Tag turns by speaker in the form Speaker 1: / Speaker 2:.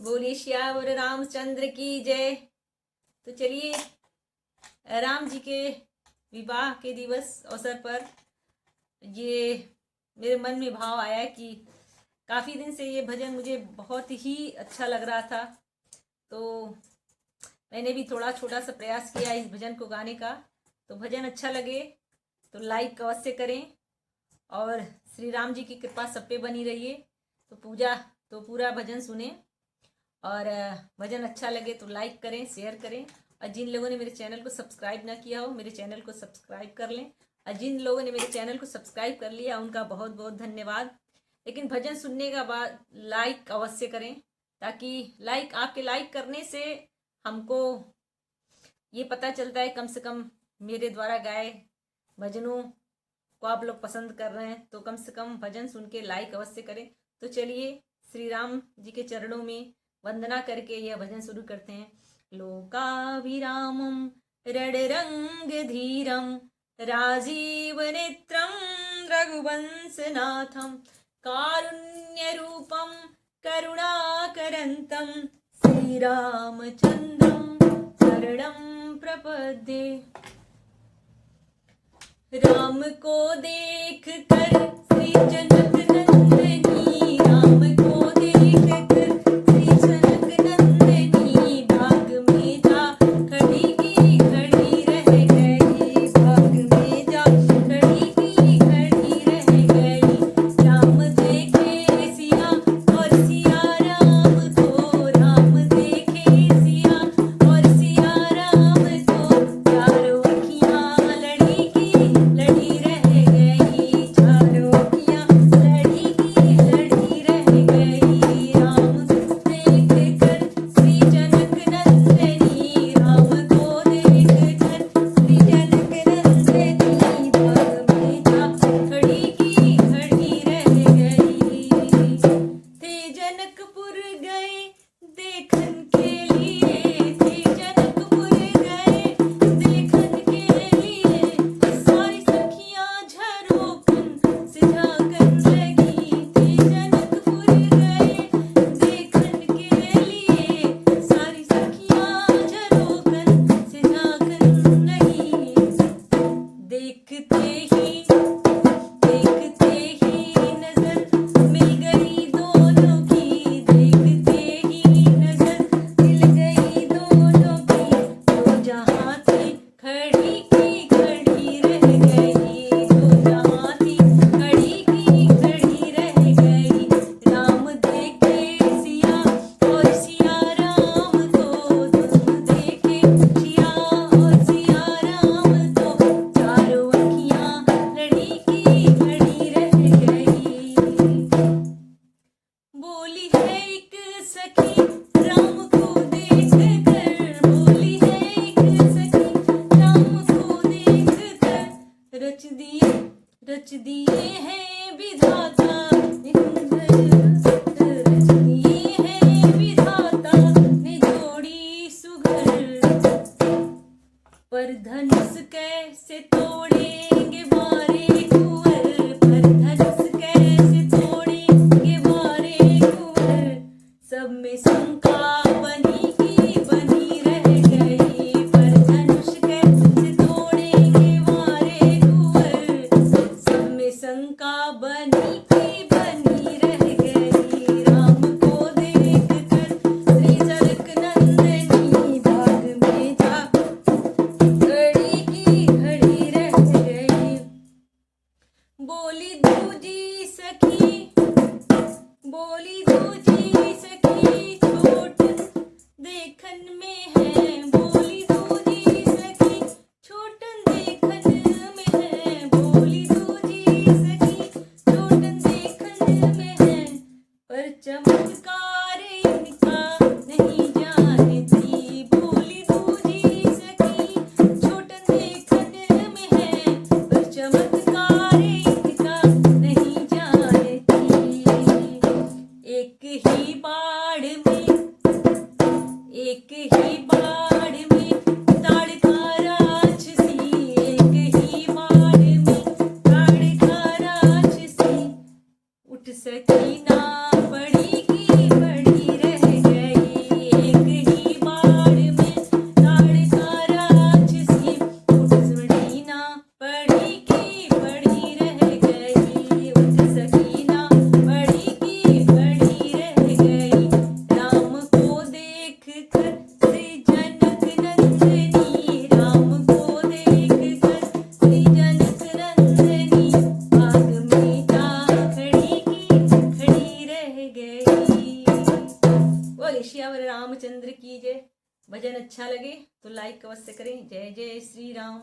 Speaker 1: बोलिए श्यावर रामचंद्र की जय। तो चलिए राम जी के विवाह के दिवस अवसर पर ये मेरे मन में भाव आया कि काफ़ी दिन से ये भजन मुझे बहुत ही अच्छा लग रहा था, तो मैंने भी थोड़ा छोटा सा प्रयास किया इस भजन को गाने का। तो भजन अच्छा लगे तो लाइक अवश्य करें और श्री राम जी की कृपा सब पे बनी रहिए। तो पूरा भजन सुने और भजन अच्छा लगे तो लाइक करें, शेयर करें। और जिन लोगों ने मेरे चैनल को सब्सक्राइब ना किया हो, मेरे चैनल को सब्सक्राइब कर लें। और जिन लोगों ने मेरे चैनल को सब्सक्राइब कर लिया उनका बहुत बहुत धन्यवाद। लेकिन भजन सुनने का बाद लाइक अवश्य करें, ताकि आपके लाइक करने से हमको ये पता चलता है कम से कम मेरे द्वारा गाए भजनों को आप लोग पसंद कर रहे हैं। तो कम से कम भजन सुन के लाइक अवश्य करें। तो चलिए श्री राम जी के चरणों में वंदना करके यह भजन शुरू करते हैं। लोकाभिरामं रणरंग धीरं राजीव नेत्रं रघुवंशनाथं कारुण्यरूपं करुणाकरन्तं श्रीरामचन्द्रं शरणं प्रपद्ये। राम को देख कर श्री जनक नंदनी, राम को देख कर श्री जनक नंदनी बाग में जा खड़ी की खड़ी रह गई, बाग में जा खड़ी की खड़ी रह गई। राम देखे सिया और सिया राम को, राम देखे सिया और सिया राम को, चारों अखियां लड़ी की लड़ी रह गई, चारों अखियां लड़ी की लड़ी रह गई। राम देख कर श्री जनक नंदनी, राम को देख कर श्री जनक नंदनी बाग में जा खड़ी की खड़ी रह गई। थे जनकपुर गए देखन के लिए, थे जनकपुर गए देखन के लिए, सारी सखियां झरोखन से झांकन लगी। थे जनकपुर गए देखन के लिए, सारी सखियां झरोखन से झांकन लगी। देखते ही नजर मिल गई दोनों की, देखते ही नजर मिल गई दोनों की, दो जहां थी खड़ी की खड़ी रह गई, दो जहां थी खड़ी की खड़ी रह गई। राम देखे सिया और सिया राम को, दोनों देखे सिया और सिया राम को, चारों अखियां लड़ी की लड़ी रह गई। बोली है एक सखी राम को देख कर, बोली है एक सखी राम को देख कर, रच दिए हैं विधाता रच दिए हैं विधाता ने जोड़ी सुघर। पर धनुष कैसे तोड़ेंगे मारे कुंवर, पर धनुष कैसे तोड़ेंगे मारे कुंवर। सब में शंका बनी की बनी रह गई, पर धनुष कैसे तोड़ेंगे मारे कुंवर। सब में शंका बनी की बनी रह गई। राम को देख कर श्री जनक नंदनी बाग में जा खड़ी की खड़ी रह गई। बोली दूजी सखी, बोली दूजी सखी छोटन देखन में है, बोली दूजी सखी छोटन देखन में है, बोली दूजी सखी छोटन देखन में है। पर चमत्कार इनका नहीं जानती, बोली दूजी सखी छोटन देखन में है, पर चमत्कार इनका नहीं जानती। एक ही बाड़ में ताड़का राक्षसी, एक ही बाड़ में ताड़का राक्षसी, उठ सकी ना पड़ी की पड़ी रह गई, श्यावर रामचंद्र की जय। भजन अच्छा लगे तो लाइक अवश्य करें। जय जय श्री राम।